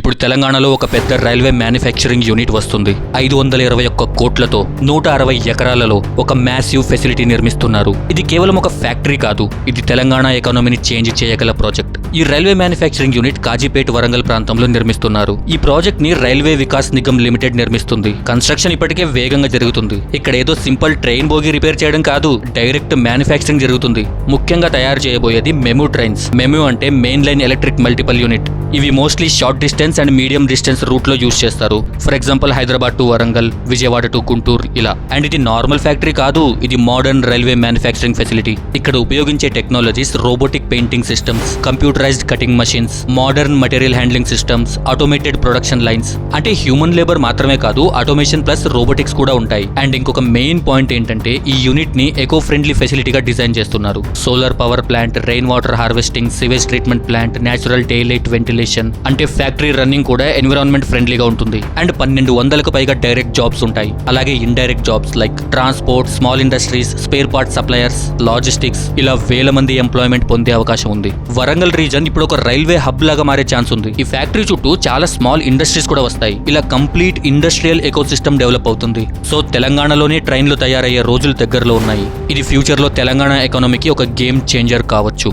ఇప్పుడు తెలంగాణలో ఒక పెద్ద రైల్వే మ్యానుఫ్యాక్చరింగ్ యూనిట్ వస్తుంది. 521 కోట్లతో 160 ఎకరాలలో ఒక మ్యాసివ్ ఫెసిలిటీ నిర్మిస్తున్నారు. ఇది కేవలం ఒక ఫ్యాక్టరీ కాదు, ఇది తెలంగాణ ఎకానమీని చేంజ్ చేయగల ప్రాజెక్ట్. ఈ railway manufacturing unit Kazipet Warangal ప్రాంతంలో నిర్మిస్తున్నారు. ఈ ప్రాజెక్ట్ ని రైల్వే వికాస్ నిగమ్ లిమిటెడ్ నిర్మిస్తుంది. కన్స్ట్రక్షన్ ఇప్పటికే వేగంగా జరుగుతుంది. ఇక్కడ ఏదో సింపుల్ ట్రైన్ బోగి రిపేర్ చేయడం కాదు, డైరెక్ట్ మ్యానుఫ్యాక్చరింగ్ జరుగుతుంది. ముఖ్యంగా తయారు చేయబోయేది మెము ట్రైన్స్. మెము అంటే main line electric multiple unit. ఇవి mostly short distance and medium distance route లో యూజ్ చేస్తారు. For example Hyderabad to Warangal, Vijayawada to Guntur ఇలా. అండ్ ఇది నార్మల్ ఫ్యాక్టరీ కాదు, ఇది మోడర్న్ రైల్వే మ్యానుఫ్యాక్చరింగ్ ఫెసిలిటీ. ఇక్కడ ఉపయోగించే technologies robotic painting systems, computerised cutting machines, modern material handling systems, automated production lines. అంటే human labour మాత్రమే కాదు, ఆటోమేషన్ ప్లస్ రోబోటిక్స్ కూడా ఉంటాయి. అండ్ ఇంకొక మెయిన్ పాయింట్ ఏంటంటే ఈ యూనిట్ ని ఎకో ఫ్రెండ్లీ ఫెసిలిటీగా డిజైన్ చేస్తున్నారు. Solar power plant, rain water harvesting, sewage treatment plant, natural daylight ventilation. అంటే ఫ్యాక్టరీ రన్నింగ్ కూడా ఎన్విరాన్మెంట్ ఫ్రెండ్లీగా ఉంటుంది. అండ్ 1200కు పైగా డైరెక్ట్ జాబ్స్ ఉంటాయి. అలాగే indirect jobs like transport, small industries, spare part suppliers, logistics ఇలా వేల మంది ఎంప్లాయ్మెంట్ పొందే అవకాశం ఉంది. వరంగల్ రీజన్ ఇప్పుడు ఒక రైల్వే హబ్ లాగా మారే ఛాన్స్ ఉంది. ఈ ఫ్యాక్టరీ చుట్టూ చాలా స్మాల్ ఇండస్ట్రీస్ కూడా వస్తాయి. ఇలా complete industrial eco system develop అవుతుంది. సో తెలంగాణలోనే ట్రైన్లు తయారయ్యే రోజులు దగ్గరలో ఉన్నాయి. ఇది ఫ్యూచర్ లో తెలంగాణ ఎకానమీకి ఒక గేమ్ చేంజర్ కావచ్చు.